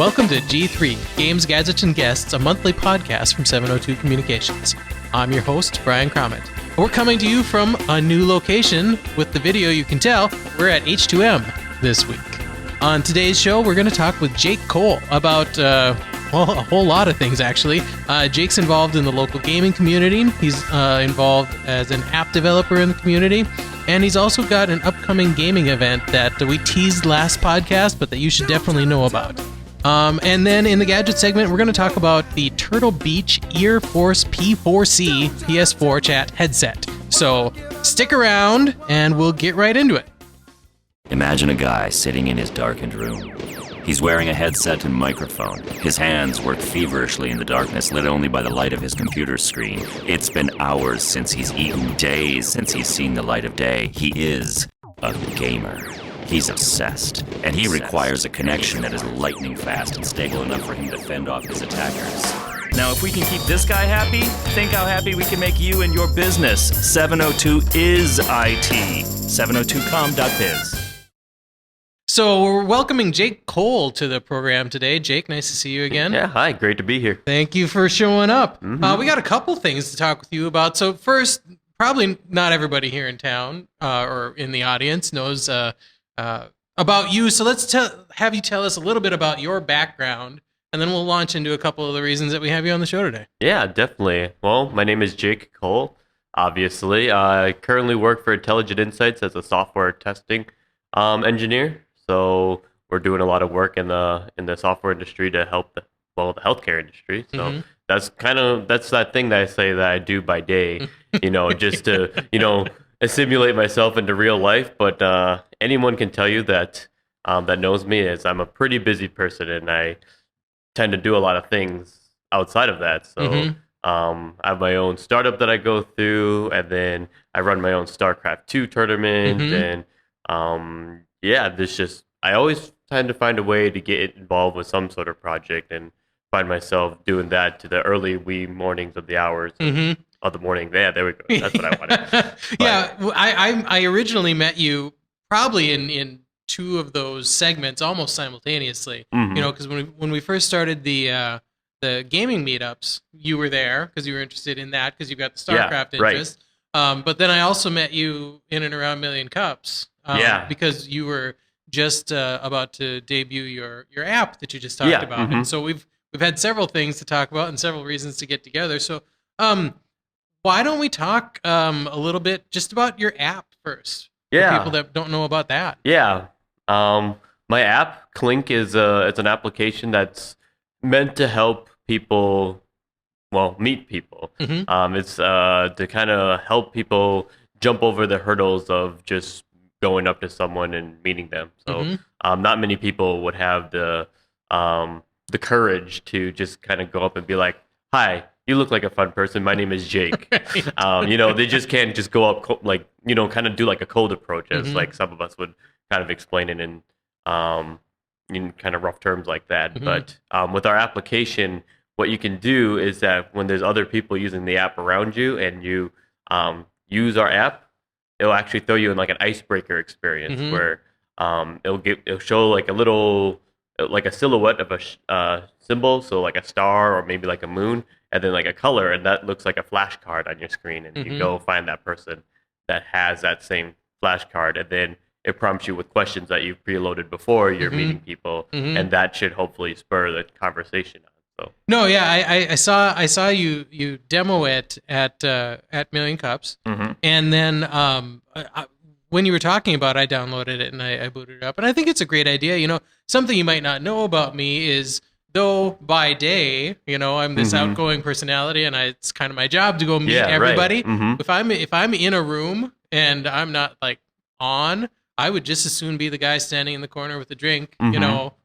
Welcome to G3, Games, Gadgets, and Guests, a monthly podcast from 702 Communications. I'm your host, Brian Crommett. We're coming to you from a new location. With the video, you can tell we're at H2M this week. On today's show, we're going to talk with Jake Kohl about, a whole lot of things, actually. Jake's involved in the local gaming community. He's involved as an app developer in the community. And he's also got an upcoming gaming event that we teased last podcast, but that you should definitely know about. And then in the gadget segment, we're going to talk about the Turtle Beach Ear Force P4C PS4 chat headset. So stick around and we'll get right into it. Imagine a guy sitting in his darkened room. He's wearing a headset and microphone. His hands work feverishly in the darkness, lit only by the light of his computer screen. It's been hours since he's eaten, days since he's seen the light of day. He is a gamer. He's obsessed, and he requires a connection that is lightning fast and stable enough for him to fend off his attackers. Now, if we can keep this guy happy, think how happy we can make you and your business. 702 is IT. 702com.biz. So we're welcoming Jake Kohl to the program today. Jake, nice to see you again. Yeah, hi. Great to be here. Thank you for showing up. Mm-hmm. We got a couple things to talk with you about. So first, probably not everybody here in town or in the audience knows about you. So let's have you tell us a little bit about your background, and then we'll launch into a couple of the reasons that we have you on the show today. Yeah, definitely. Well, my name is Jake Kohl, obviously. I currently work for Intelligent Insights as a software testing engineer. So we're doing a lot of work in the software industry to help the healthcare industry. So that's that thing that I say that I do by day, just to, assimilate myself into real life. But anyone can tell you that knows me is I'm a pretty busy person, and I tend to do a lot of things outside of that. So I have my own startup that I go through, and then I run my own StarCraft 2 tournament, and I always tend to find a way to get involved with some sort of project and find myself doing that to the early wee mornings of the hours of the morning. Yeah, there we go. That's what I wanted. Yeah, I originally met you probably in two of those segments almost simultaneously. Because when we first started the gaming meetups, you were there because you were interested in that because you got the StarCraft interest. Right. But then I also met you in and around Million Cups. Because you were just about to debut your app that you just talked about, and so we've had several things to talk about and several reasons to get together. So, why don't we talk a little bit just about your app first? Yeah, for people that don't know about that. Yeah, my app Clink is it's an application that's meant to help people, meet people. It's to kind of help people jump over the hurdles of just going up to someone and meeting them. So not many people would have the courage to just kind of go up and be like, "Hi, you look like a fun person. My name is Jake." They just can't just go up kind of do like a cold approach, as like some of us would kind of explain it in kind of rough terms like that. But with our application, what you can do is that when there's other people using the app around you and you use our app, it'll actually throw you in like an icebreaker experience where it'll show like a little, like a silhouette of a symbol, so like a star or maybe like a moon, and then like a color, and that looks like a flashcard on your screen, and you go find that person that has that same flashcard, and then it prompts you with questions that you've preloaded before you're meeting people, and that should hopefully spur the conversation on. So. No, yeah, I saw you demo it at Million Cups, and then when you were talking about it, I downloaded it and I booted it up, and I think it's a great idea. Something you might not know about me is, though by day, I'm this outgoing personality, and it's kind of my job to go meet everybody. Right. If I'm in a room and I'm not like on, I would just as soon be the guy standing in the corner with a drink,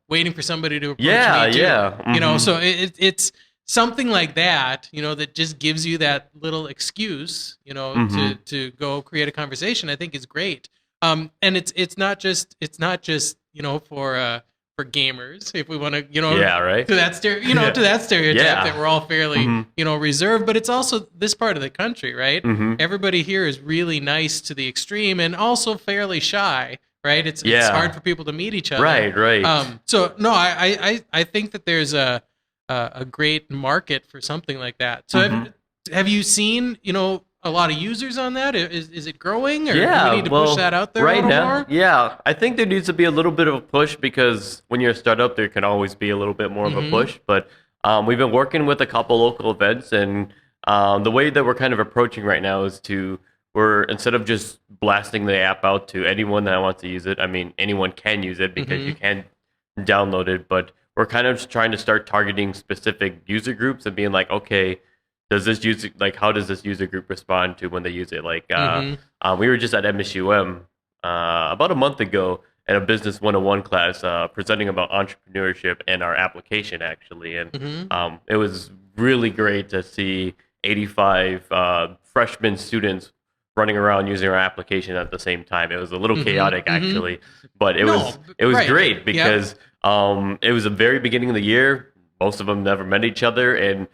waiting for somebody to approach me too. So it's something like that, that just gives you that little excuse, to go create a conversation, I think is great. And it's not just for gamers, if we want to, to that to that stereotype that we're all fairly, reserved, but it's also this part of the country, right? Everybody here is really nice to the extreme and also fairly shy, right? It's Yeah. hard for people to meet each other. Right. So no, I think that there's a great market for something like that. So have you seen, a lot of users on that? Is it growing, or do we need to push that out there right a little now, more? yeah, I think there needs to be a little bit of a push because when you're a startup, there can always be a little bit more of a push. But we've been working with a couple local events, and the way that we're kind of approaching right now is we're instead of just blasting the app out to anyone that wants to use it. I mean, anyone can use it because you can download it, but we're kind of just trying to start targeting specific user groups and being like, okay, how does this user group respond to when they use it? Like, we were just at MSUM about a month ago in a business 101 class presenting about entrepreneurship and our application actually, and it was really great to see 85 freshman students running around using our application at the same time. It was a little chaotic actually, but it was right. great because it was the very beginning of the year. Most of them never met each other, and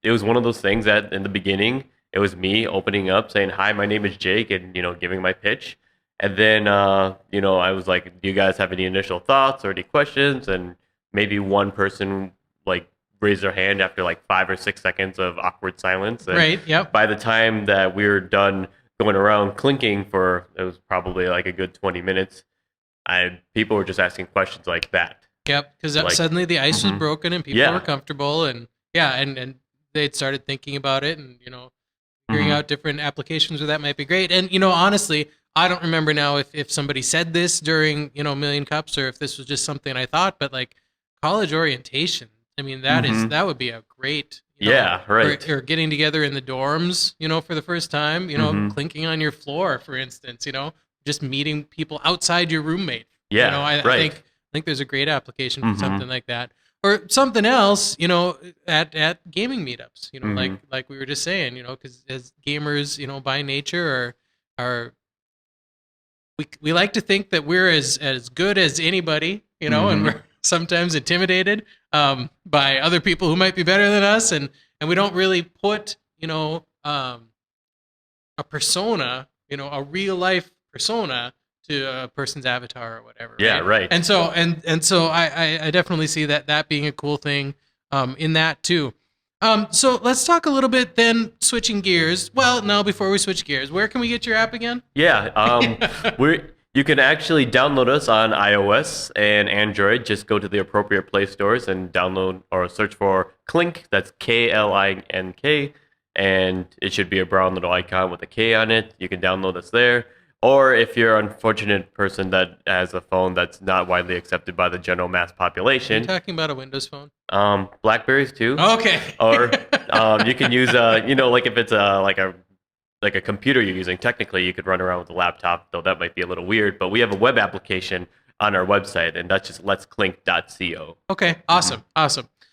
it was one of those things that in the beginning it was me opening up saying, "Hi, my name is Jake," and giving my pitch. And then I was like, "Do you guys have any initial thoughts or any questions?" And maybe one person like raised their hand after like 5 or 6 seconds of awkward silence. And Right. Yep. by the time that we were done going around clinking it was probably like a good 20 minutes, people were just asking questions like that. Yep. Because suddenly the ice was broken and people were comfortable, and and they'd started thinking about it, and figuring out different applications where that might be great. And honestly, I don't remember now if somebody said this during Million Cups or if this was just something I thought, but like college orientation, I mean that would be a great right. or getting together in the dorms for the first time, clinking on your floor, for instance, just meeting people outside your roommate. I think there's a great application for something like that. Or something else, at gaming meetups, like we were just saying, because as gamers, by nature are we like to think that we're as good as anybody, and we're sometimes intimidated by other people who might be better than us, and we don't really put a persona, a real life persona to a person's avatar or whatever. Yeah, right. And so I definitely see that being a cool thing in that too. So let's talk a little bit then, switching gears. Well, no, before we switch gears, where can we get your app again? Yeah, you can actually download us on iOS and Android. Just go to the appropriate Play stores and download or search for Klink. That's KLINK, and it should be a brown little icon with a K on it. You can download us there. Or if you're an unfortunate person that has a phone that's not widely accepted by the general mass population. Are you talking about a Windows phone? Blackberries too. Okay. Or you can use like if it's a computer you're using, technically you could run around with a laptop, though that might be a little weird. But we have a web application on our website, and that's just letsclink.co. Okay, awesome.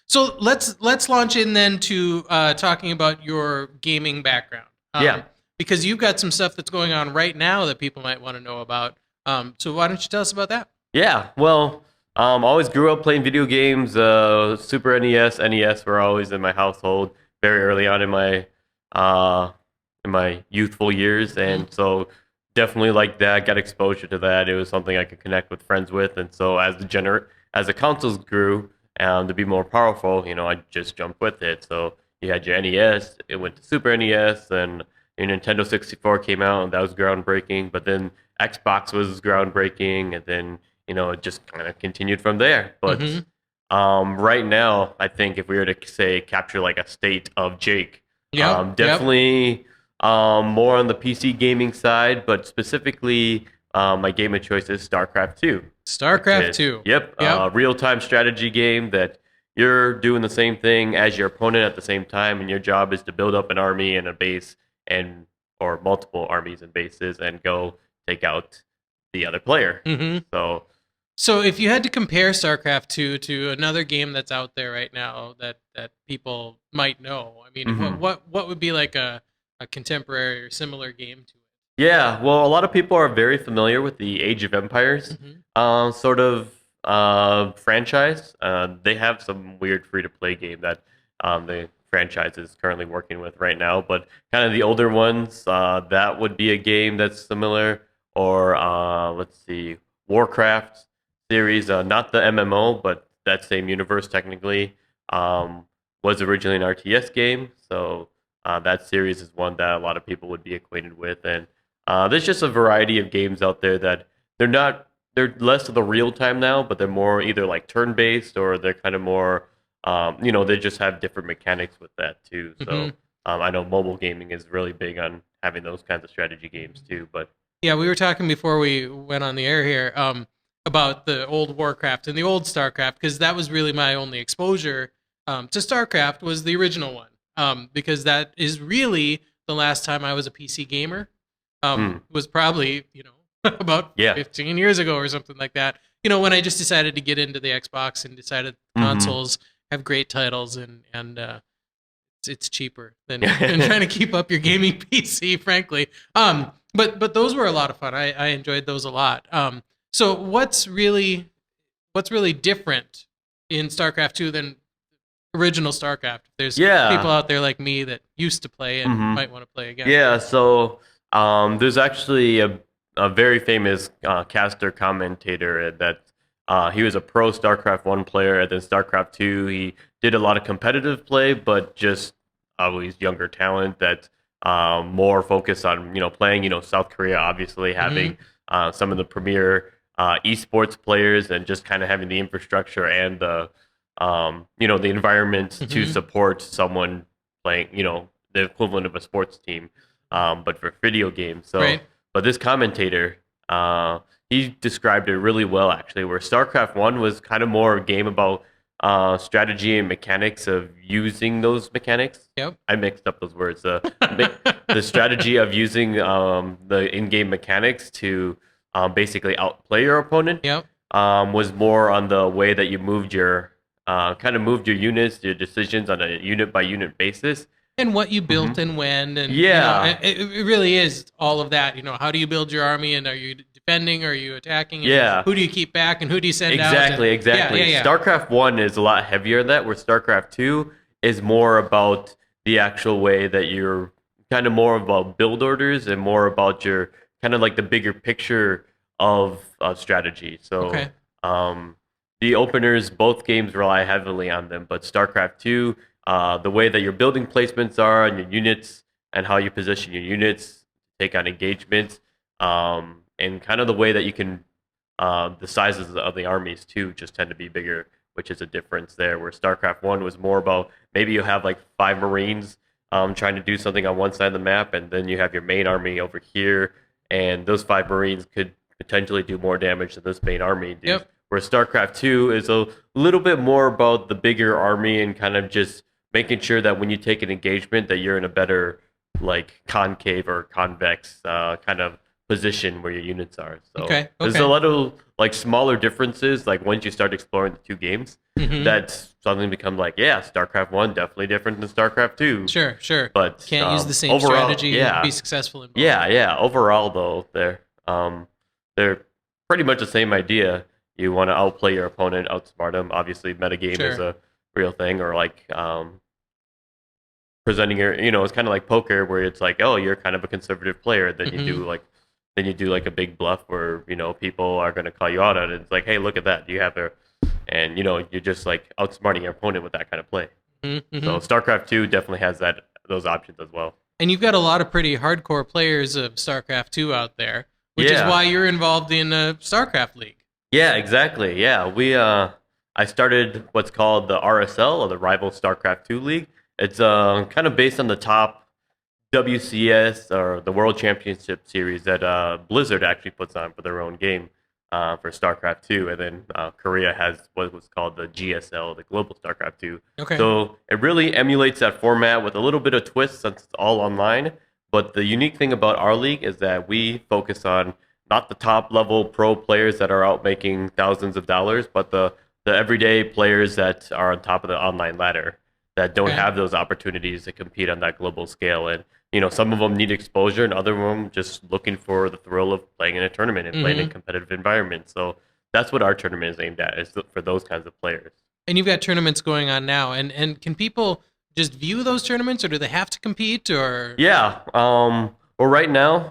So let's launch in then to talking about your gaming background. Because you've got some stuff that's going on right now that people might want to know about. So why don't you tell us about that? Yeah, well, always grew up playing video games. Super NES were always in my household very early on in my youthful years, and so definitely like that. Got exposure to that. It was something I could connect with friends with, and so as the consoles grew to be more powerful, I just jumped with it. So you had your NES, it went to Super NES, and your Nintendo 64 came out, and that was groundbreaking. But then Xbox was groundbreaking, and then it just kind of continued from there. But right now, I think if we were to say capture like a state of Jake, definitely more on the PC gaming side, but specifically my game of choice is StarCraft 2. StarCraft 2. Yep. Real-time strategy game that you're doing the same thing as your opponent at the same time, and your job is to build up an army and a base or multiple armies and bases and go take out the other player. So if you had to compare StarCraft 2 to another game that's out there right now that people might know, I mean, what would be like a contemporary or similar game to it? Yeah, well, a lot of people are very familiar with the Age of Empires sort of franchise. They have some weird free-to-play game that the franchise is currently working with right now, but kind of the older ones, that would be a game that's similar. or let's see, Warcraft series. Not the MMO, but that same universe technically was originally an RTS game. So that series is one that a lot of people would be acquainted with, and there's just a variety of games out there that they're not. They're less of the real time now, but they're more either like turn based or they're kind of more. They just have different mechanics with that too. So I know mobile gaming is really big on having those kinds of strategy games too. But Yeah, we were talking before we went on the air here about the old Warcraft and the old StarCraft, because that was really my only exposure to StarCraft was the original one, because that is really the last time I was a PC gamer. Was probably about yeah, 15 years ago or something like that. When I just decided to get into the Xbox and decided consoles have great titles and it's cheaper than trying to keep up your gaming PC, frankly. But those were a lot of fun. I enjoyed those a lot. So what's really different in StarCraft 2 than original StarCraft? If there's people out there like me that used to play and might want to play again. Yeah, so there's actually a very famous caster commentator that he was a pro StarCraft 1 player, and then StarCraft 2, he did a lot of competitive play, but just always younger talent that more focused on, playing, South Korea, obviously having some of the premier esports players and just kind of having the infrastructure and the environment to support someone playing, the equivalent of a sports team, but for video games. So, but this commentator, he described it really well, actually, where StarCraft 1 was kind of more a game about strategy and mechanics of using those mechanics. Yep. I mixed up those words. The strategy of using the in-game mechanics to basically outplay your opponent. Yep. Was more on the way that you moved your units, your decisions on a unit by unit basis, and what you built and when, and it really is all of that. How do you build your army, and are you defending, or are you attacking? And who do you keep back, and who do you send out? Exactly. StarCraft 1 is a lot heavier than that, where StarCraft 2 is more about the actual way that you're kind of more about build orders and more about your kind of like the bigger picture of strategy. So the openers, both games rely heavily on them, but StarCraft 2, the way that your building placements are and your units and how you position your units, take on engagements, and kind of the way that you can, the sizes of the armies too just tend to be bigger, which is a difference there, where StarCraft 1 was more about maybe you have like 5 Marines trying to do something on one side of the map, and then you have your main army over here, and those 5 Marines could potentially do more damage than this main army do. Yep. Where StarCraft 2 is a little bit more about the bigger army and kind of just making sure that when you take an engagement that you're in a better like concave or convex kind of position where your units are. So there's a lot of like smaller differences. Like once you start exploring the two games, that's suddenly become like, StarCraft 1 definitely different than StarCraft 2. Sure. But can't use the same strategy and be successful in both. Yeah. Overall though, they're pretty much the same idea. You want to outplay your opponent, outsmart them. Obviously, metagame is a real thing, or like presenting your, it's kind of like poker, where it's like, oh, you're kind of a conservative player. Then you do like a big bluff where people are going to call you out on it. It's like, hey, look at that, you have and you're just like outsmarting your opponent with that kind of play. So StarCraft 2 definitely has those options as well. And you've got a lot of pretty hardcore players of StarCraft 2 out there, which is why you're involved in a StarCraft League. Yeah, exactly. Yeah, I started what's called the RSL, or the Rival StarCraft 2 League. It's kind of based on the top WCS, or the World Championship Series that Blizzard actually puts on for their own game for StarCraft 2, and then Korea has what was called the GSL, the Global StarCraft 2. Okay. So it really emulates that format with a little bit of twist since it's all online. But the unique thing about our league is that we focus on not the top level pro players that are out making thousands of dollars, but the everyday players that are on top of the online ladder that don't have those opportunities to compete on that global scale. And some of them need exposure, and other of them just looking for the thrill of playing in a tournament and playing in a competitive environment. So that's what our tournament is aimed at, is for those kinds of players. And you've got tournaments going on now, and can people just view those tournaments, or do they have to compete? Or we're Well, right now,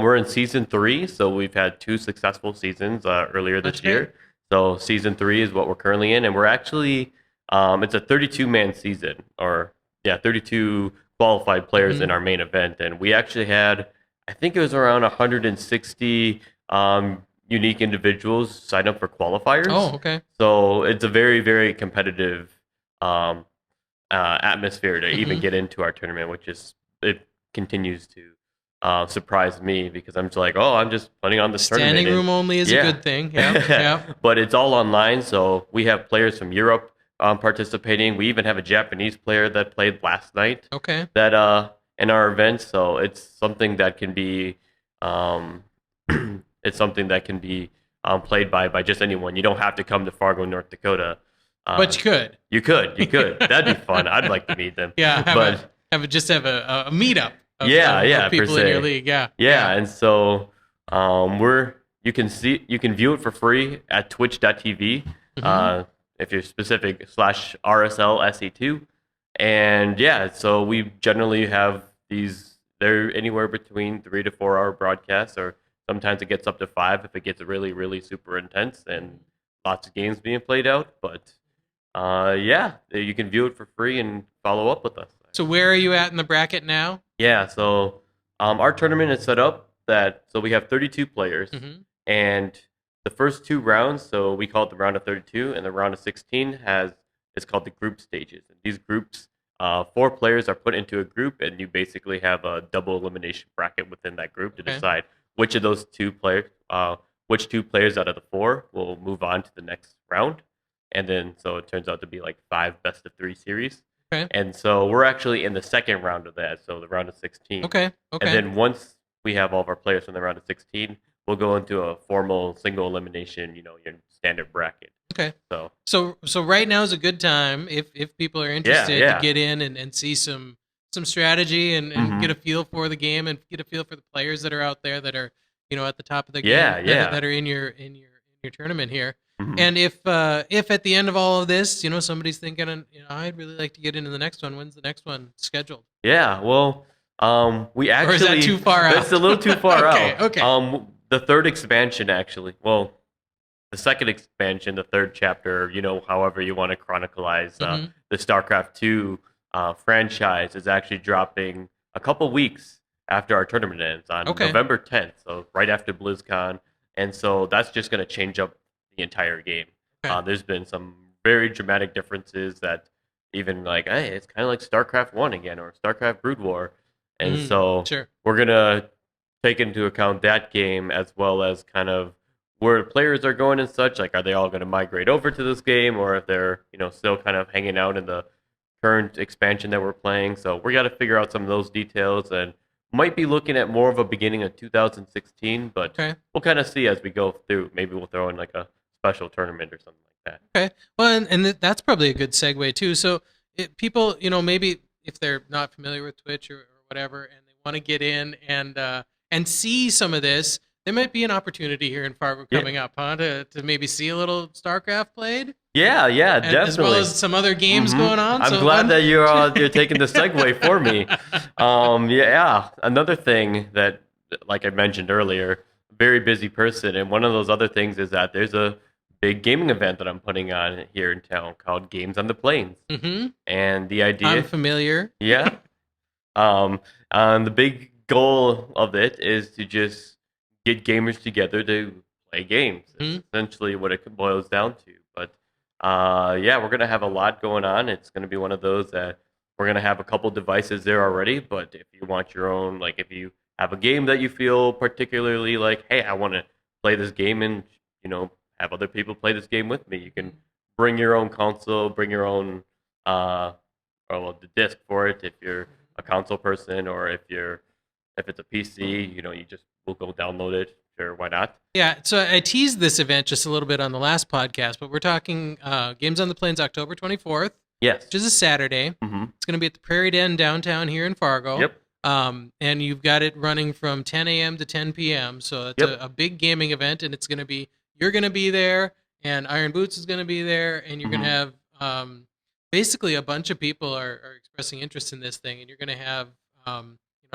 we're in season 3, so we've had 2 successful seasons earlier this That's year. great. So season 3 is what we're currently in, and we're actually it's a 32-man season, or 32 qualified players in our main event, and we actually had, I think it was around 160 unique individuals sign up for qualifiers. Oh, okay. So it's a very, very competitive atmosphere to even get into our tournament, which is it continues to surprise me because I'm just like, oh, I'm just putting on this tournament. Standing room only is a good thing. Yeah. But it's all online, so we have players from Europe participating. We even have a Japanese player that played last night. Okay. That in our event, so it's something that can be it's something that can be played by just anyone. You don't have to come to Fargo, North Dakota. But you could. You could. That'd be fun. I'd like to meet them. Yeah. Have a meetup. Of people in your league. Yeah. And so you can view it for free at twitch.tv if you're specific /RSLSE2. And so we generally have these, they're anywhere between 3 to 4 hour broadcasts, or sometimes it gets up to 5 if it gets really, really super intense and lots of games being played out. But you can view it for free and follow up with us. So where are you at in the bracket now? Yeah, so our tournament is set up so we have 32 players, and the first 2 rounds, so we call it the round of 32, and the round of 16 is called the group stages. And these groups, 4 players are put into a group, and you basically have a double elimination bracket within that group to decide which of those 2 players, which 2 players out of the 4 will move on to the next round. And then, so it turns out to be like 5 best of 3 series. Okay. And so we're actually in the second round of that, so the round of 16. Okay. And then once we have all of our players from the round of 16, we'll go into a formal single elimination, your standard bracket. Okay. So right now is a good time if people are interested to get in and see some strategy and get a feel for the game and get a feel for the players that are out there that are at the top of the game that are in your tournament here. And if at the end of all of this, somebody's thinking, I'd really like to get into the next one. When's the next one scheduled? Yeah, well, we actually. Or is that too far out? That's a little too far out. Okay. The third expansion, actually. Well, the second expansion, the third chapter. However you want to chronicleize the StarCraft 2 franchise is actually dropping a couple weeks after our tournament ends on November 10th, so right after BlizzCon, and so that's just going to change up the entire game. There's been some very dramatic differences that even like, hey, it's kind of like StarCraft 1 again, or StarCraft Brood War. And so we're going to take into account that game as well as kind of where the players are going and such. Like, are they all going to migrate over to this game, or if they're, still kind of hanging out in the current expansion that we're playing. So we got to figure out some of those details, and might be looking at more of a beginning of 2016, but we'll kind of see as we go through. Maybe we'll throw in like a special tournament or something like that. Okay. Well, and that's probably a good segue too. So people, maybe if they're not familiar with Twitch or whatever, and they want to get in and see some of this, there might be an opportunity here in Fargo coming up, to maybe see a little StarCraft played. Yeah, definitely. As well as some other games going on. I'm glad that you're taking the segue for me. Another thing that, like I mentioned earlier, very busy person, and one of those other things is that there's a big gaming event that I'm putting on here in town called Games on the Plains. And the idea, I'm familiar. Yeah. The big goal of it is to just get gamers together to play games. It's essentially what it boils down to. But we're gonna have a lot going on. It's gonna be one of those that we're gonna have a couple devices there already. But if you want your own, like if you have a game that you feel particularly like, hey, I want to play this game and have other people play this game with me, you can bring your own console, bring your own the disc for it if you're a console person, or if it's a PC, you just will go download it. Sure, why not? Yeah, so I teased this event just a little bit on the last podcast, but we're talking Games on the Plains October 24th. Yes. Which is a Saturday. It's going to be at the Prairie Den downtown here in Fargo. Yep. And you've got it running from 10 a.m. to 10 p.m. So it's a big gaming event, and it's going to be, you're going to be there, and Iron Boots is going to be there, and you're going to have basically a bunch of people are expressing interest in this thing, and you're going to have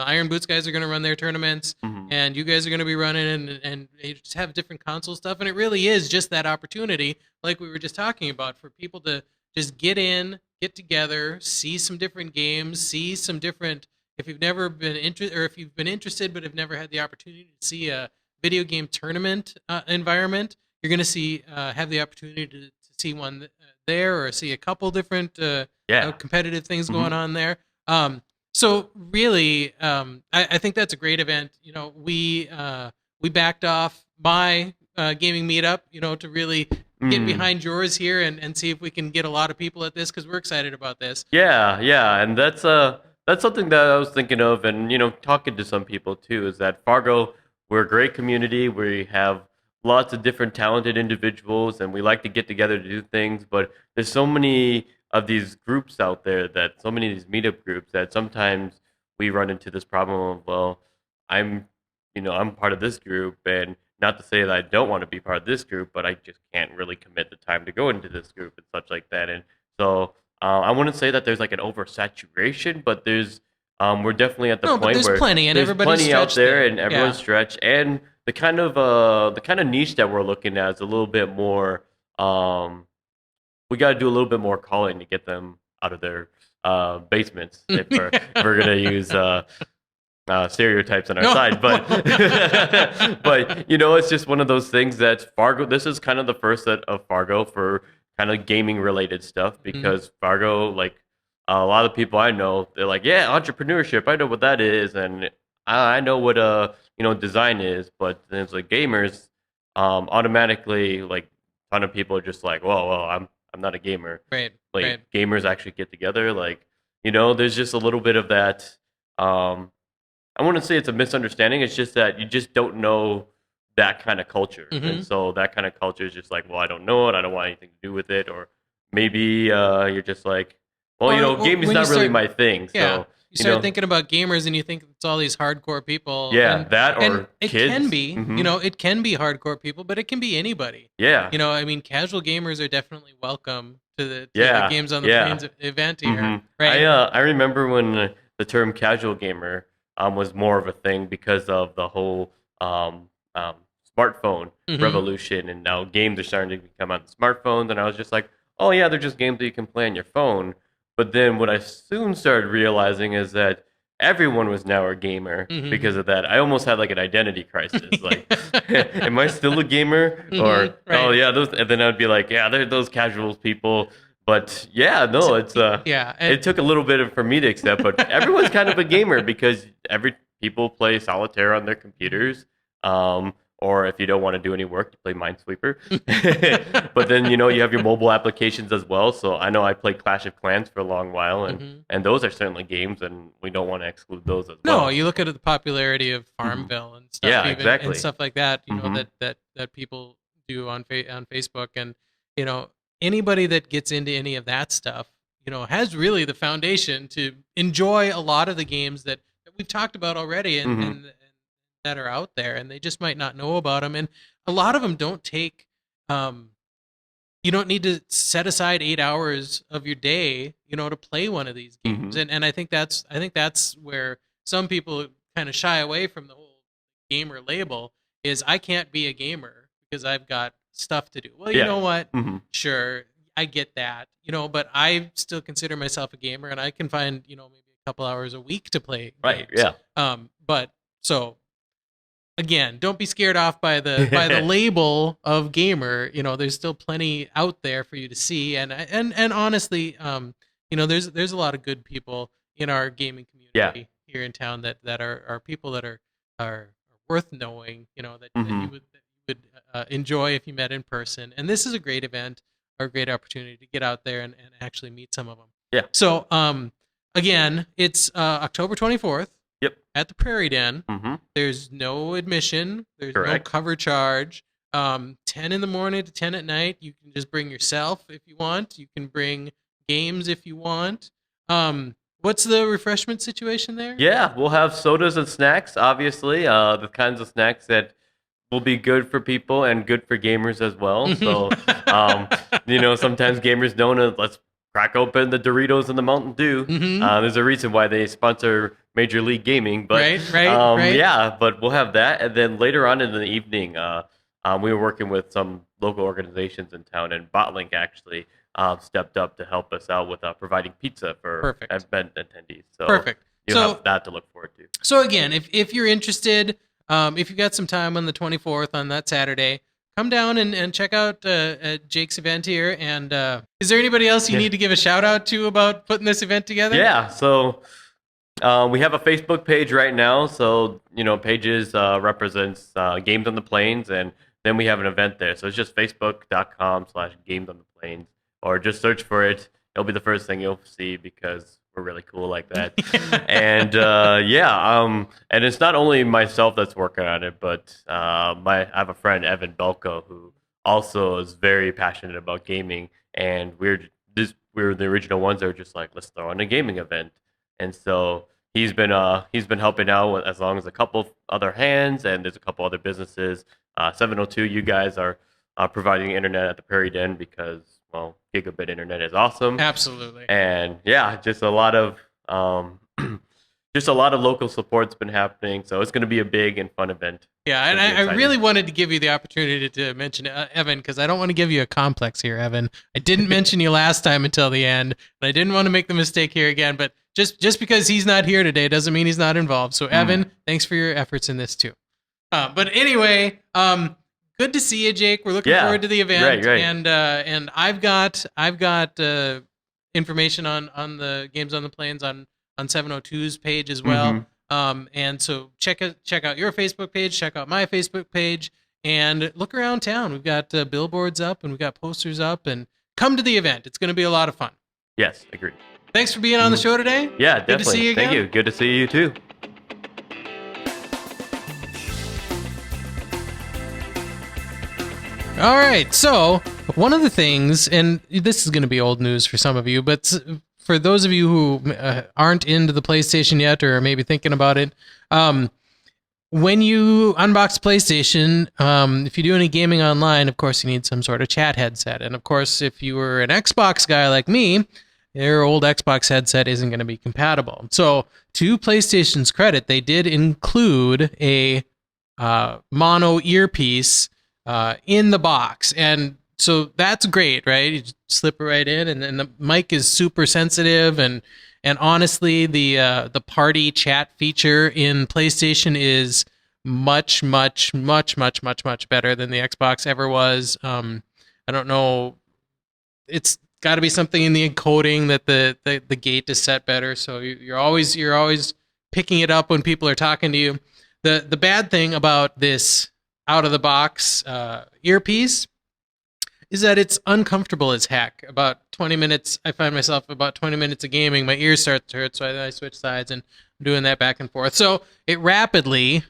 Iron Boots guys are going to run their tournaments, Mhm. and you guys are going to be running, and they just have different console stuff. And it really is just that opportunity, like we were just talking about, for people to just get together, see some different games, see some different. If you've never been interested, or if you've been interested but have never had the opportunity to see a video game tournament environment, you're going to have the opportunity to see one there, or see a couple different competitive things going on there. So really, I think that's a great event. We backed off my gaming meetup, to really get behind yours here and see if we can get a lot of people at this, because we're excited about this. Yeah, and that's something that I was thinking of, and talking to some people too. Is that Fargo? We're a great community. We have lots of different talented individuals, and we like to get together to do things. But there's so many of these groups out there, that so many of these meetup groups, that sometimes we run into this problem of, well, I'm I'm part of this group, and not to say that I don't want to be part of this group, but I just can't really commit the time to go into this group and such like that. And so I wouldn't say that there's like an oversaturation, but there's we're definitely at the point there's where plenty, and there's everybody's plenty out stretched there, there. and everyone's stretched, and the kind of niche that we're looking at is a little bit more. We got to do a little bit more calling to get them out of their basements, if we're gonna use stereotypes on our side, but but it's just one of those things that Fargo. This is kind of the first set of Fargo for kind of gaming related stuff, because Fargo, like a lot of people I know, they're like, yeah, entrepreneurship, I know what that is, and I know what design is, but then it's like gamers, automatically, like a ton of people are just like, well, I'm not a gamer. Right. Like right. gamers actually get together, like there's just a little bit of that. I wouldn't say it's a misunderstanding. It's just that you just don't know that kind of culture, and so that kind of culture is just like, well, I don't know it. I don't want anything to do with it, or maybe you're just like, well, gaming's not really my thing. Yeah. So You start thinking about gamers, and you think it's all these hardcore people. Yeah, and, that or and it kids. can be, it can be hardcore people, but it can be anybody. Yeah. I mean, casual gamers are definitely welcome to the Games on the Plains event here. Right. I remember when the term casual gamer was more of a thing because of the whole smartphone revolution, and now games are starting to come on smartphones, and I was just like, oh yeah, they're just games that you can play on your phone. But then what I soon started realizing is that everyone was now a gamer because of that. I almost had like an identity crisis. Like, am I still a gamer? Or, oh yeah, those, and then I'd be like, yeah, they're those casual people. But yeah, no, it's it took a little bit for me to accept, but everyone's kind of a gamer because people play solitaire on their computers. Or if you don't want to do any work, you play Minesweeper. But then, you have your mobile applications as well. So I know I played Clash of Clans for a long while, and those are certainly games, and we don't want to exclude those as well. No, you look at the popularity of Farmville and stuff, exactly. and stuff like that, that people do on Facebook. And, anybody that gets into any of that stuff, has really the foundation to enjoy a lot of the games that we've talked about already, and that are out there, and they just might not know about them. And a lot of them don't take you don't need to set aside 8 hours of your day to play one of these games. And I think that's where some people kind of shy away from the whole gamer label, is I can't be a gamer because I've got stuff to do. Well, you know what, sure, I get that, but I still consider myself a gamer, and I can find maybe a couple hours a week to play games. But so again, don't be scared off by the label of gamer. There's still plenty out there for you to see, and honestly, there's a lot of good people in our gaming community here in town that are people that are worth knowing. That you would enjoy if you met in person. And this is a great event, or a great opportunity to get out there and actually meet some of them. Yeah. So again, it's October 24th. Yep. At the Prairie Den. There's no admission. There's no cover charge. 10 in the morning to 10 at night. You can just bring yourself if you want. You can bring games if you want. What's the refreshment situation there? Yeah, we'll have sodas and snacks, obviously. The kinds of snacks that will be good for people and good for gamers as well. So, sometimes gamers don't. Let's crack open the Doritos and the Mountain Dew. There's a reason why they sponsor Major League Gaming, but right. yeah, but we'll have that, and then later on in the evening, we were working with some local organizations in town, and Botlink actually stepped up to help us out with providing pizza for Perfect. event attendees. So Perfect. you So- have that to look forward to. So again, if you're interested, if you've got some time on the 24th on that Saturday, come down and check out Jake's event here. And is there anybody else you need to give a shout out to about putting this event together? Yeah, so we have a Facebook page right now. So, pages represents Games on the Plains, and then we have an event there. So it's just facebook.com/Games on the Plains, or just search for it. It'll be the first thing you'll see because we're really cool like that. And and it's not only myself that's working on it, but I have a friend, Evan Belko, who also is very passionate about gaming, and we're the original ones that were just like, let's throw in a gaming event. And so he's been helping out as long as a couple other hands, and there's a couple other businesses. 702, you guys are providing internet at the Prairie Den because, well, gigabit internet is awesome. Absolutely. And yeah, just a lot of local support's been happening. So it's going to be a big and fun event. Yeah, and I really wanted to give you the opportunity to mention Evan, because I don't want to give you a complex here, Evan. I didn't mention you last time until the end, and I didn't want to make the mistake here again. But just because he's not here today doesn't mean he's not involved. So Evan, thanks for your efforts in this too. But anyway, good to see you, Jake. We're looking forward to the event, right. And I've got information on the Games on the Plains on 702's page as well. And so check out your Facebook page, check out my Facebook page, and look around town. We've got billboards up and we've got posters up, and come to the event. It's going to be a lot of fun. Yes, agreed. Thanks for being on the show today. Yeah, Good definitely. to see you again. Thank you. Good to see you too. All right. So one of the things, and this is going to be old news for some of you, but for those of you who aren't into the PlayStation yet, or maybe thinking about it, when you unbox PlayStation, if you do any gaming online, of course, you need some sort of chat headset. And of course, if you were an Xbox guy like me, your old Xbox headset isn't going to be compatible. So to PlayStation's credit, they did include a mono earpiece in the box. And so that's great, right? You just slip it right in, and then the mic is super sensitive, and honestly, the party chat feature in PlayStation is much better than the Xbox ever was. I don't know. It's got to be something in the encoding that the gate is set better, so you're always picking it up when people are talking to you. The bad thing about this out of the box earpiece is that it's uncomfortable as heck. About 20 minutes, I find myself about 20 minutes of gaming, my ears start to hurt, so I switch sides, and I'm doing that back and forth. So it rapidly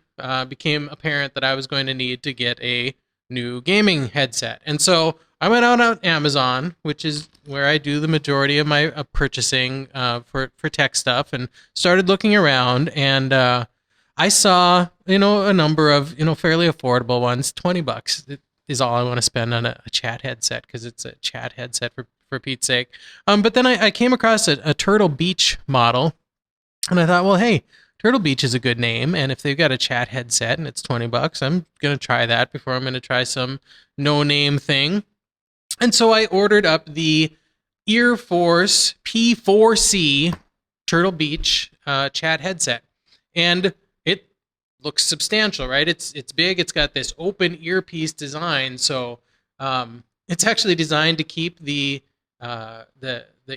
became apparent that I was going to need to get a new gaming headset. And so I went out on Amazon, which is where I do the majority of my purchasing for tech stuff, and started looking around, and I saw, a number of, fairly affordable ones. $20 is all I want to spend on a chat headset, because it's a chat headset for Pete's sake. But then I came across a Turtle Beach model, and I thought, well, hey, Turtle Beach is a good name, and if they've got a chat headset and it's $20, I'm going to try that before I'm going to try some no-name thing. And so I ordered up the Earforce P4C Turtle Beach chat headset, and it looks substantial, right? It's big. It's got this open earpiece design, so it's actually designed to keep the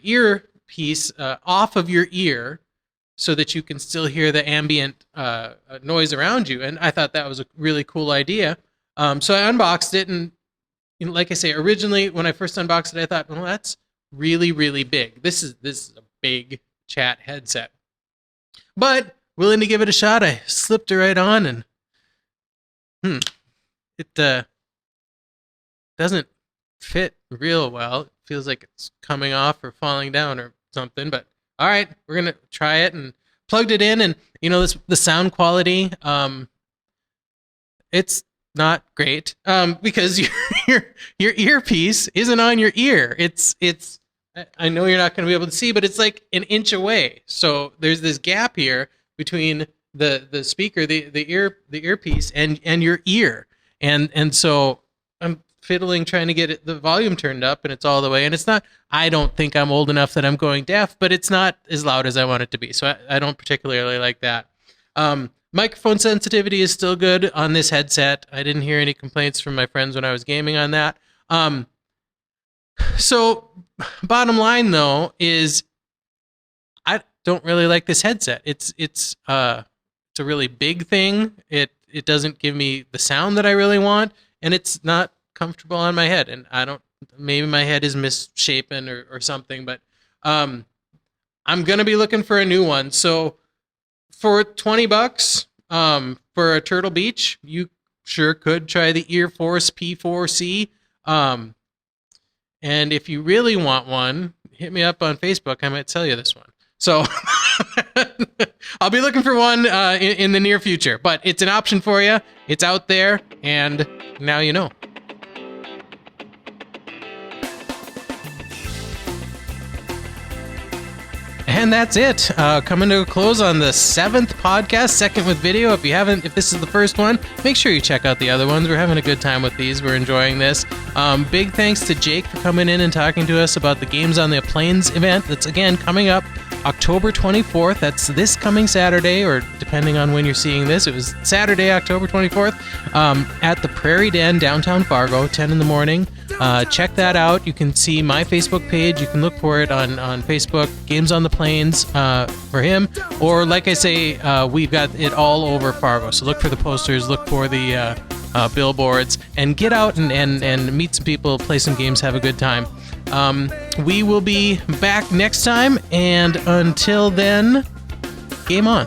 earpiece off of your ear, so that you can still hear the ambient noise around you. And I thought that was a really cool idea. So I unboxed it, and like I say, originally when I first unboxed it, I thought, well, that's really, really big. This is a big chat headset. But willing to give it a shot, I slipped it right on, and it doesn't fit real well. It feels like it's coming off or falling down or something. But all right, we're gonna try it, and plugged it in, and the sound quality, it's not great, because your earpiece isn't on your ear. It's I know you're not going to be able to see, but it's like an inch away. So there's this gap here between the speaker, the earpiece, and your ear, and so I'm fiddling trying to get the volume turned up, and it's all the way, and it's not. I don't think I'm old enough that I'm going deaf, but it's not as loud as I want it to be. So I don't particularly like that. Microphone sensitivity is still good on this headset. I didn't hear any complaints from my friends when I was gaming on that. So bottom line though is I don't really like this headset. It's a really big thing. It doesn't give me the sound that I really want, and it's not comfortable on my head. And maybe my head is misshapen or something, but I'm gonna be looking for a new one. So for $20, for a Turtle Beach, you sure could try the Earforce P4C. And if you really want one, hit me up on Facebook. I might sell you this one. So I'll be looking for one in the near future. But it's an option for you. It's out there, and now you know. And that's it. Coming to a close on the 7th podcast, second with video. If this is the first one, make sure you check out the other ones. We're having a good time with these. We're enjoying this. Big thanks to Jake for coming in and talking to us about the Games on the Plains event. That's, again, coming up October 24th. That's this coming Saturday, or depending on when you're seeing this, it was Saturday, October 24th, at the Prairie Den, downtown Fargo, 10 in the morning. Check that out. You can see my Facebook page. You can look for it on Facebook, Games on the Plains for him. Or like I say, we've got it all over Fargo. So look for the posters, look for the billboards, and get out and meet some people, play some games, have a good time. We will be back next time, and until then, game on.